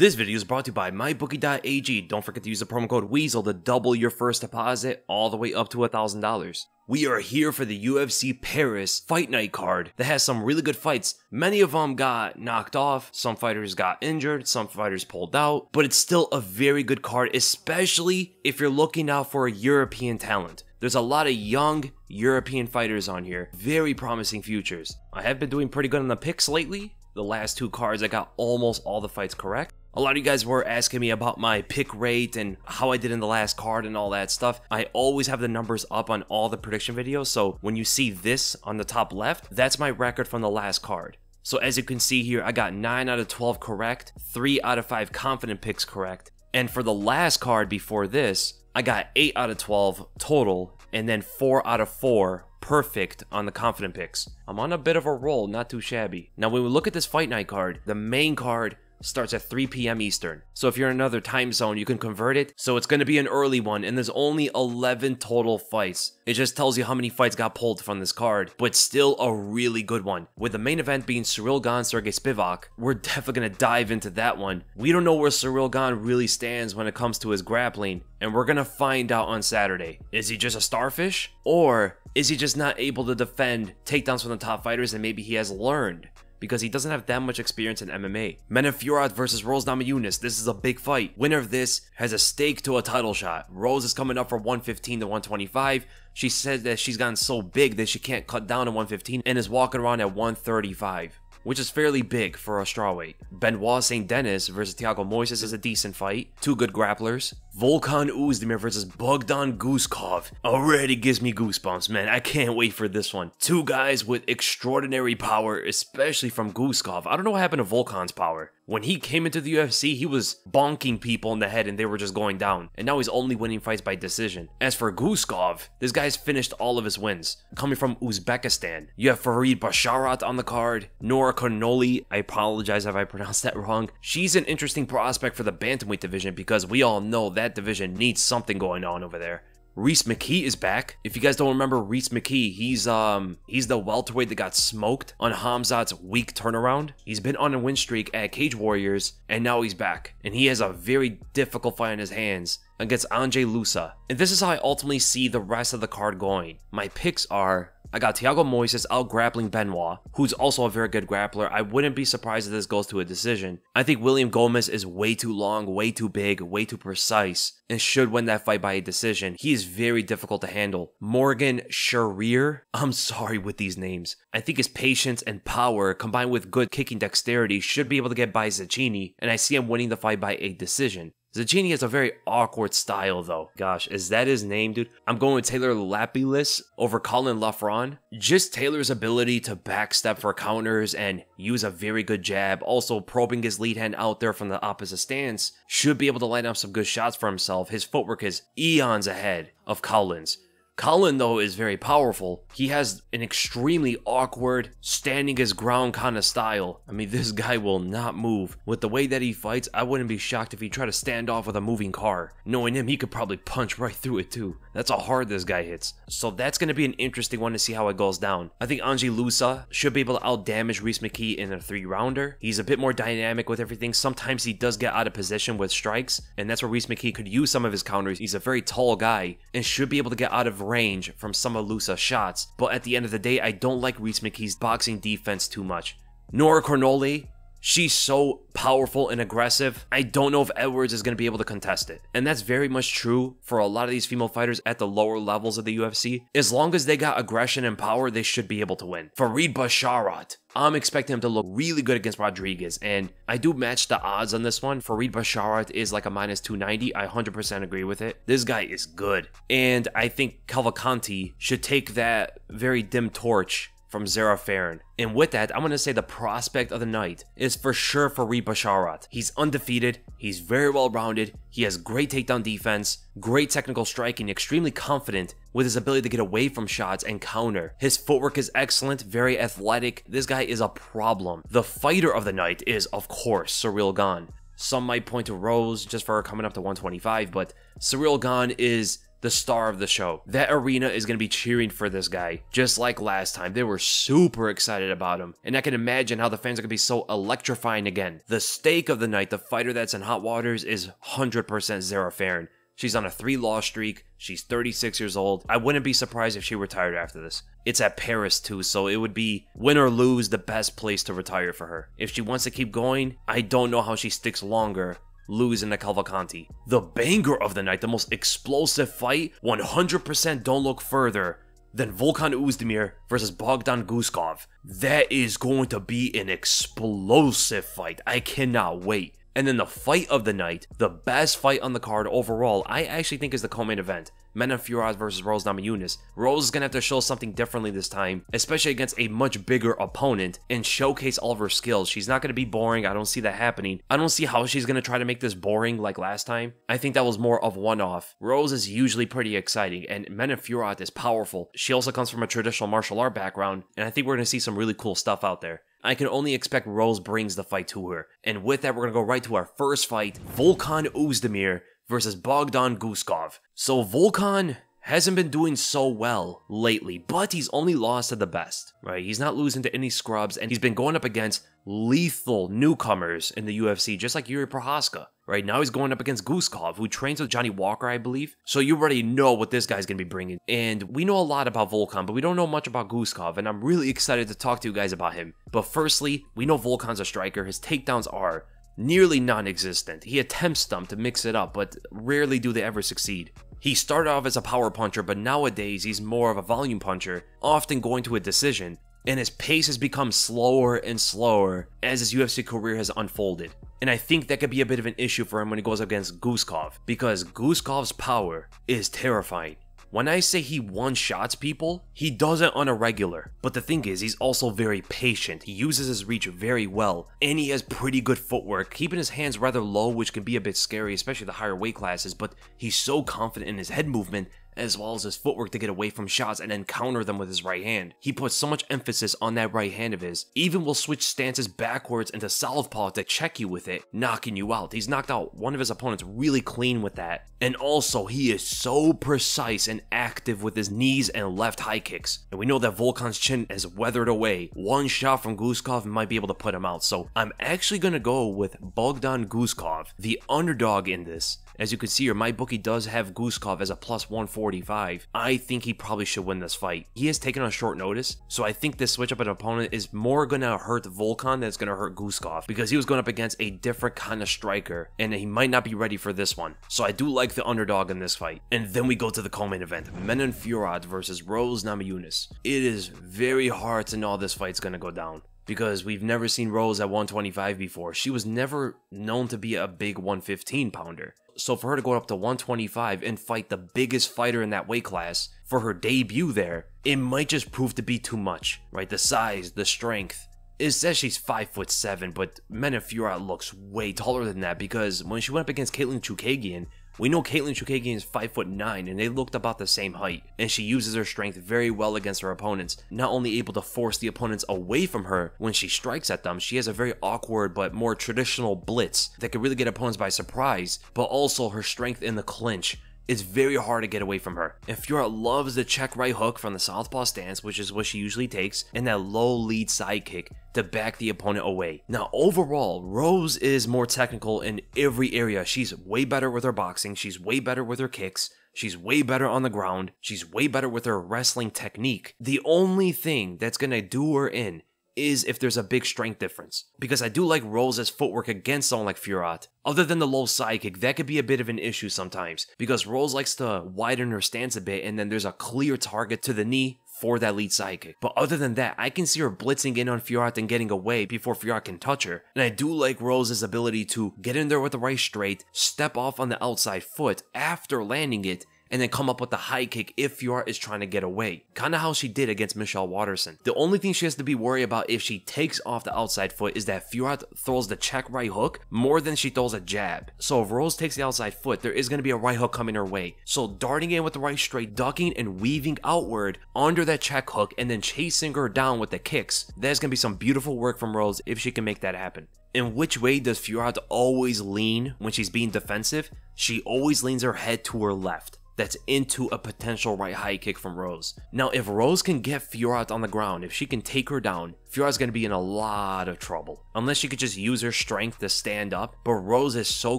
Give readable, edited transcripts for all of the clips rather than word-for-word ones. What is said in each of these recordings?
This video is brought to you by mybookie.ag. Don't forget to use the promo code WEASEL to double your first deposit all the way up to $1,000. We are here for the UFC Paris Fight Night card that has some really good fights. Many of them got knocked off, some fighters got injured, some fighters pulled out, but it's still a very good card, especially if you're looking out for a European talent. There's a lot of young European fighters on here, very promising futures. I have been doing pretty good on the picks lately. The last two cards I got almost all the fights correct. A lot of you guys were asking me about my pick rate and how I did in the last card and all that stuff. I always have the numbers up on all the prediction videos, so when you see this on the top left, that's my record from the last card. So as you can see here, I got 9 out of 12 correct, 3 out of 5 confident picks correct, and for the last card before this, I got 8 out of 12 total, and then 4 out of 4 perfect on the confident picks. I'm on a bit of a roll, not too shabby. Now when we look at this Fight Night card, the main card starts at 3 p.m. Eastern. So if you're in another time zone, you can convert it. So it's going to be an early one, and there's only 11 total fights. It just tells you how many fights got pulled from this card, but still a really good one. With the main event being Ciryl Gane, Sergei Spivac, we're definitely going to dive into that one. We don't know where Ciryl Gane really stands when it comes to his grappling, and we're going to find out on Saturday. Is he just a starfish? Or is he just not able to defend takedowns from the top fighters and maybe he has learned? Because he doesn't have that much experience in MMA. Manon Fiorot versus Namajunas. This is a big fight. Winner of this has a stake to a title shot. Rose is coming up from 115 to 125. She said that she's gotten so big that she can't cut down to 115 and is walking around at 135. Which is fairly big for a strawweight. Benoit St. Denis versus Thiago Moises is a decent fight. Two good grapplers. Volkan Oezdemir versus Bogdan Guskov already gives me goosebumps, man. I can't wait for this one. Two guys with extraordinary power, especially from Guskov. I don't know what happened to Volkan's power. When he came into the UFC, he was bonking people in the head and they were just going down. And now he's only winning fights by decision. As for Guskov, this guy's finished all of his wins. Coming from Uzbekistan, you have Farid Basharat on the card. Nora Connolly, I apologize if I pronounced that wrong. She's an interesting prospect for the bantamweight division because we all know that division needs something going on over there. Rhys McKee is back. If you guys don't remember Rhys McKee, he's the welterweight that got smoked on Hamzat's weak turnaround. He's been on a win streak at Cage Warriors, and now he's back. And he has a very difficult fight in his hands against Anže Lusa. And this is how I ultimately see the rest of the card going. My picks are, I got Thiago Moises out grappling Benoit, who's also a very good grappler. I wouldn't be surprised if this goes to a decision. I think William Gomez is way too long, way too big, way too precise, and should win that fight by a decision. He is very difficult to handle. Morgan Sharir, I'm sorry with these names. I think his patience and power, combined with good kicking dexterity, should be able to get by Zacchini, and I see him winning the fight by a decision. Zacchini has a very awkward style though. Gosh, is that his name, dude? I'm going with Taylor Lapilis over Colin Lafron. Just Taylor's ability to backstep for counters and use a very good jab, also probing his lead hand out there from the opposite stance, should be able to line up some good shots for himself. His footwork is eons ahead of Colin's. Colin, though, is very powerful. He has an extremely awkward, standing his ground kind of style. I mean, this guy will not move. With the way that he fights, I wouldn't be shocked if he tried to stand off with a moving car. Knowing him, he could probably punch right through it too. That's how hard this guy hits. So that's going to be an interesting one to see how it goes down. I think Anže Lusa should be able to outdamage Rhys McKee in a 3-rounder. He's a bit more dynamic with everything. Sometimes he does get out of position with strikes, and that's where Rhys McKee could use some of his counters. He's a very tall guy and should be able to get out of range from some of Lusa's shots, but at the end of the day, I don't like Rhys McKee's boxing defense too much. Nora Connolly, she's so powerful and aggressive. I don't know if Edwards is going to be able to contest it. And that's very much true for a lot of these female fighters at the lower levels of the UFC. As long as they got aggression and power, they should be able to win. Farid Basharat, I'm expecting him to look really good against Rodriguez, and I do match the odds on this one. Farid Basharat is like a minus 290. I 100% agree with it. This guy is good. And I think Cavalcanti should take that very dim torch from Zara Farron. And with that, I'm going to say the prospect of the night is for sure Farid Basharat. He's undefeated, he's very well rounded, he has great takedown defense, great technical striking, extremely confident with his ability to get away from shots and counter. His footwork is excellent, very athletic. This guy is a problem. The fighter of the night is, of course, Ciryl Gane. Some might point to Rose just for her coming up to 125, but Ciryl Gane is the star of the show. That arena is going to be cheering for this guy. Just like last time, they were super excited about him. And I can imagine how the fans are going to be so electrifying again. The stake of the night, the fighter that's in hot waters, is 100% Zarah Fairn. She's on a 3-loss streak. She's 36 years old. I wouldn't be surprised if she retired after this. It's at Paris too, so it would be, win or lose, the best place to retire for her. If she wants to keep going, I don't know how she sticks longer losing to Cavalcanti. The banger of the night, the most explosive fight, 100% don't look further than Volkan Oezdemir versus Bogdan Guskov. That is going to be an explosive fight. I cannot wait. And then the fight of the night, the best fight on the card overall, I actually think is the co-main event. Manon Fiorot versus Rose Namajunas. Rose is going to have to show something differently this time, especially against a much bigger opponent, and showcase all of her skills. She's not going to be boring. I don't see that happening. I don't see how she's going to try to make this boring like last time. I think that was more of one-off. Rose is usually pretty exciting, and Manon Fiorot is powerful. She also comes from a traditional martial art background, and I think we're going to see some really cool stuff out there. I can only expect Rose brings the fight to her. And with that, we're going to go right to our first fight, Volkan Oezdemir versus Bogdan Guskov. So Volkan hasn't been doing so well lately, but he's only lost to the best, right? He's not losing to any scrubs, and he's been going up against lethal newcomers in the UFC, just like Yuri Prochazka. Right now he's going up against Guskov, who trains with Johnny Walker, I believe. So you already know what this guy's going to be bringing. And we know a lot about Volkan, but we don't know much about Guskov, and I'm really excited to talk to you guys about him. But firstly, we know Volkan's a striker. His takedowns are nearly non-existent. He attempts them to mix it up, but rarely do they ever succeed. He started off as a power puncher, but nowadays he's more of a volume puncher, often going to a decision. And his pace has become slower and slower as his UFC career has unfolded. And I think that could be a bit of an issue for him when he goes up against Guskov, because Guskov's power is terrifying. When I say he one-shots people, he does it on a regular. But the thing is, he's also very patient. He uses his reach very well, and he has pretty good footwork, keeping his hands rather low, which can be a bit scary, especially the higher weight classes, but he's so confident in his head movement as well as his footwork to get away from shots and then counter them with his right hand. He puts so much emphasis on that right hand of his, even will switch stances backwards into southpaw to check you with it, knocking you out. He's knocked out one of his opponents really clean with that. And also, he is so precise and active with his knees and left high kicks. And we know that Volkan's chin has weathered away. One shot from Guskov might be able to put him out. So I'm actually going to go with Bogdan Guskov, the underdog in this. As you can see here, my bookie does have Guskov as a plus 145. I think he probably should win this fight. He has taken on short notice, so I think this switch up an opponent is more going to hurt Volkan than it's going to hurt Guskov, because he was going up against a different kind of striker, and he might not be ready for this one. So I do like the underdog in this fight. And then we go to the co-main event, Manon Fiorot versus Rose Namajunas. It is very hard to know how this fight's going to go down, because we've never seen Rose at 125 before. She was never known to be a big 115 pounder. So for her to go up to 125 and fight the biggest fighter in that weight class for her debut there, it might just prove to be too much, right? The size, the strength. It says she's 5'7", but Manon Fiorot looks way taller than that, because when she went up against Katlyn Chookagian, we know Katlyn Chookagian is 5'9", and they looked about the same height, and she uses her strength very well against her opponents, not only able to force the opponents away from her when she strikes at them. She has a very awkward but more traditional blitz that could really get opponents by surprise, but also her strength in the clinch. It's very hard to get away from her. And Fiorot loves the check right hook from the southpaw stance, which is what she usually takes, and that low lead side kick to back the opponent away. Now overall, Rose is more technical in every area. She's way better with her boxing, she's way better with her kicks, she's way better on the ground, she's way better with her wrestling technique. The only thing that's gonna do her in is if there's a big strength difference, because I do like Rose's footwork against someone like Fiorot. Other than the low side kick, that could be a bit of an issue sometimes, because Rose likes to widen her stance a bit, and then there's a clear target to the knee for that lead side kick. But other than that, I can see her blitzing in on Fiorot and getting away before Fiorot can touch her. And I do like Rose's ability to get in there with the right straight, step off on the outside foot after landing it, and then come up with the high kick if Fiorot is trying to get away. Kinda how she did against Michelle Waterson. The only thing she has to be worried about if she takes off the outside foot is that Fiorot throws the check right hook more than she throws a jab. So if Rose takes the outside foot, there is going to be a right hook coming her way. So darting in with the right straight, ducking and weaving outward under that check hook, and then chasing her down with the kicks, there's going to be some beautiful work from Rose if she can make that happen. And which way does Fiorot always lean when she's being defensive? She always leans her head to her left. that's into a potential right high kick from Rose. Now, if Rose can get Fiorot on the ground, if she can take her down, Fiorot's going to be in a lot of trouble. Unless she could just use her strength to stand up, but Rose is so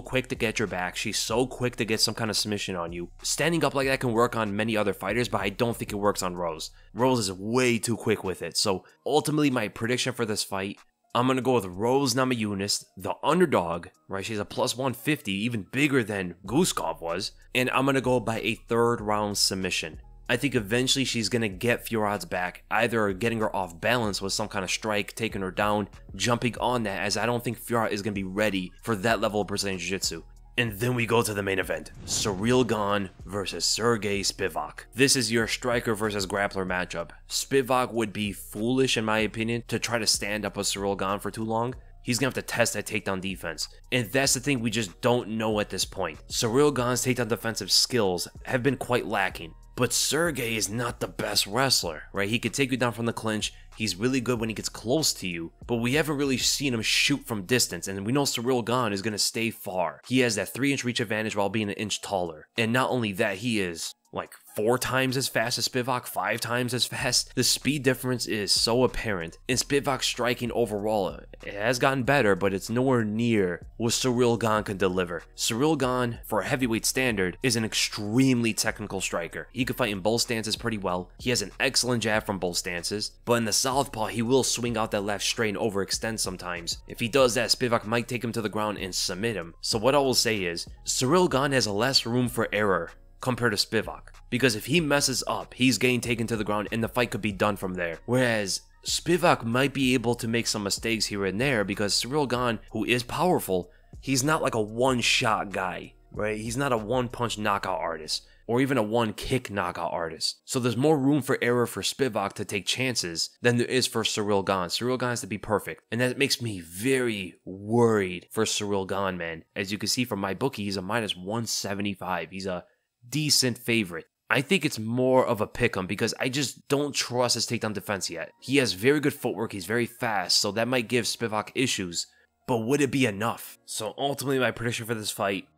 quick to get your back, she's so quick to get some kind of submission on you. Standing up like that can work on many other fighters, but I don't think it works on Rose. Rose is way too quick with it, so ultimately my prediction for this fight, I'm going to go with Rose Namajunas, the underdog, right? She's a plus 150, even bigger than Guskov was. And I'm going to go by a 3rd round submission. I think eventually she's going to get Fiorot's back, either getting her off balance with some kind of strike, taking her down, jumping on that, as I don't think Fiorot is going to be ready for that level of Brazilian Jiu-Jitsu. And then we go to the main event, Ciryl Gane versus Sergei Spivac. This is your striker versus grappler matchup. Spivak would be foolish, in my opinion, to try to stand up with Ciryl Gane for too long. He's going to have to test that takedown defense. And that's the thing we just don't know at this point. Ciryl Gane's takedown defensive skills have been quite lacking. But Sergey is not the best wrestler, right? He could take you down from the clinch. He's really good when he gets close to you, but we haven't really seen him shoot from distance, and we know Ciryl Gane is going to stay far. He has that 3-inch reach advantage while being an inch taller. And not only that, he is like 4 times as fast as Spivak, 5 times as fast. The speed difference is so apparent, and Spivak's striking overall, it has gotten better, but it's nowhere near what Ciryl Gane can deliver. Ciryl Gane, for a heavyweight standard, is an extremely technical striker. He can fight in both stances pretty well. He has an excellent jab from both stances, but in the southpaw, he will swing out that left straight and overextend sometimes. If he does that, Spivak might take him to the ground and submit him. So what I will say is, Ciryl Gane has less room for error compared to Spivak, because if he messes up, he's getting taken to the ground and the fight could be done from there. Whereas Spivak might be able to make some mistakes here and there, because Ciryl Gane, who is powerful, he's not like a one-shot guy, right? He's not a one-punch knockout artist, or even a one-kick knockout artist. So there's more room for error for Spivak to take chances than there is for Ciryl Gane. Ciryl Gane has to be perfect, and that makes me very worried for Ciryl Gane, man. As you can see from my bookie, he's a minus 175. He's a decent favorite. I think it's more of a pick'em because I just don't trust his takedown defense yet. He has very good footwork, he's very fast, so that might give Spivak issues, but would it be enough? So ultimately my prediction for this fight,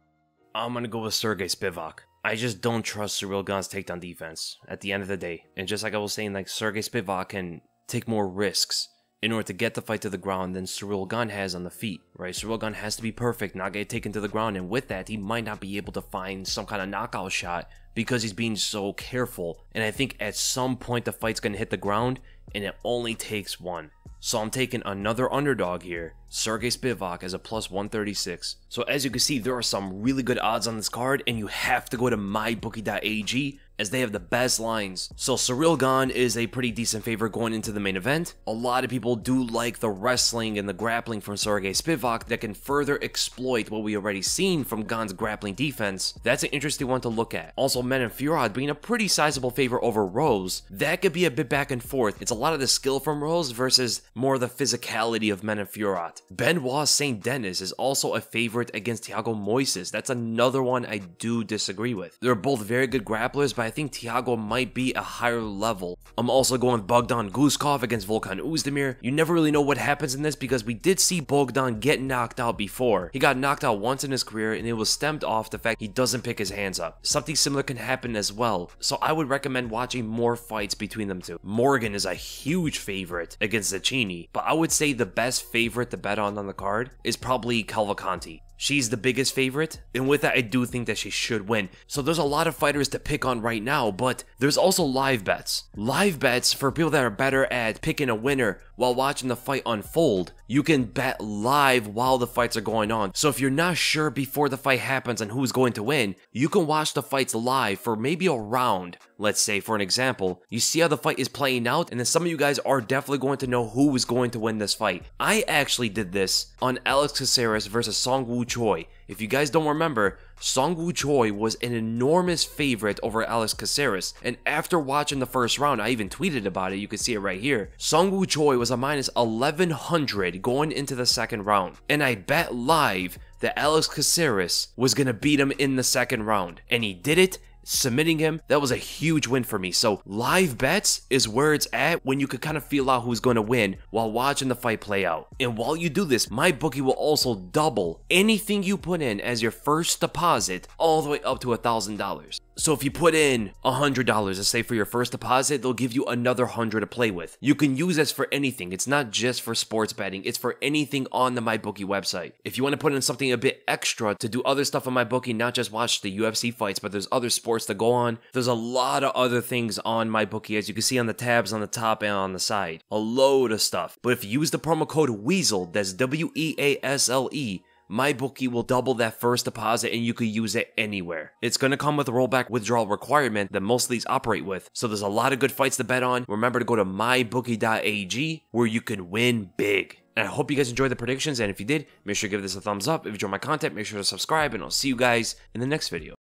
I'm gonna go with Sergei Spivac. I just don't trust Ciryl Gane's takedown defense at the end of the day. And just like I was saying, like Sergei Spivac can take more risks in order to get the fight to the ground than Ciryl Gane has on the feet, right? Ciryl Gane has to be perfect, not get taken to the ground, and with that, he might not be able to find some kind of knockout shot because he's being so careful. And I think at some point the fight's gonna hit the ground, and it only takes one. So I'm taking another underdog here, Sergei Spivac, as a plus 136. So as you can see, there are some really good odds on this card, and you have to go to mybookie.ag as they have the best lines. So Ciryl Gane is a pretty decent favorite going into the main event. A lot of people do like the wrestling and the grappling from Sergei Spivac that can further exploit what we already seen from Gane's grappling defense. That's an interesting one to look at. Also, Manon Fiorot being a pretty sizable favorite over Rose, that could be a bit back and forth. It's a lot of the skill from Rose versus more of the physicality of Manon Fiorot. Benoit St. Denis is also a favorite against Thiago Moises. That's another one I do disagree with. They're both very good grapplers, but I think Thiago might be a higher level. I'm also going with Bogdan Guskov against Volkan Oezdemir. You never really know what happens in this because we did see Bogdan get knocked out before. He got knocked out once in his career and it was stemmed off the fact he doesn't pick his hands up. Something similar can happen as well. So I would recommend watching more fights between them two. Morgan is a huge favorite against Zacchini, but I would say the best favorite to bet on the card is probably Cavalcanti. She's the biggest favorite, and with that, I do think that she should win. So there's a lot of fighters to pick on right now, but there's also live bets. Live bets for people that are better at picking a winner while watching the fight unfold. You can bet live while the fights are going on. So if you're not sure before the fight happens on who's going to win, you can watch the fights live for maybe a round. Let's say, for an example, you see how the fight is playing out, and then some of you guys are definitely going to know who is going to win this fight. I actually did this on Alex Caceres versus Song Woo Choi. If you guys don't remember, Song Woo Choi was an enormous favorite over Alex Caceres, and after watching the first round, I even tweeted about it, you can see it right here. Song Woo Choi was a minus 1100 going into the second round, and I bet live that Alex Caceres was going to beat him in the second round, and he did it, submitting him. That was a huge win for me. So live bets is where it's at when you could kind of feel out who's going to win while watching the fight play out. And while you do this, my bookie will also double anything you put in as your first deposit all the way up to $1,000. So if you put in $100, let's say for your first deposit, they'll give you another 100 to play with. You can use this for anything. It's not just for sports betting. It's for anything on the MyBookie website. If you want to put in something a bit extra to do other stuff on MyBookie, not just watch the UFC fights, but there's other sports to go on. There's a lot of other things on MyBookie, as you can see on the tabs on the top and on the side. A load of stuff. But if you use the promo code WEASEL, that's WEASLE, MyBookie will double that first deposit and you can use it anywhere. It's going to come with a rollback withdrawal requirement that most of these operate with. So there's a lot of good fights to bet on. Remember to go to mybookie.ag where you can win big. And I hope you guys enjoyed the predictions, and if you did, make sure to give this a thumbs up. If you enjoyed my content, make sure to subscribe, and I'll see you guys in the next video.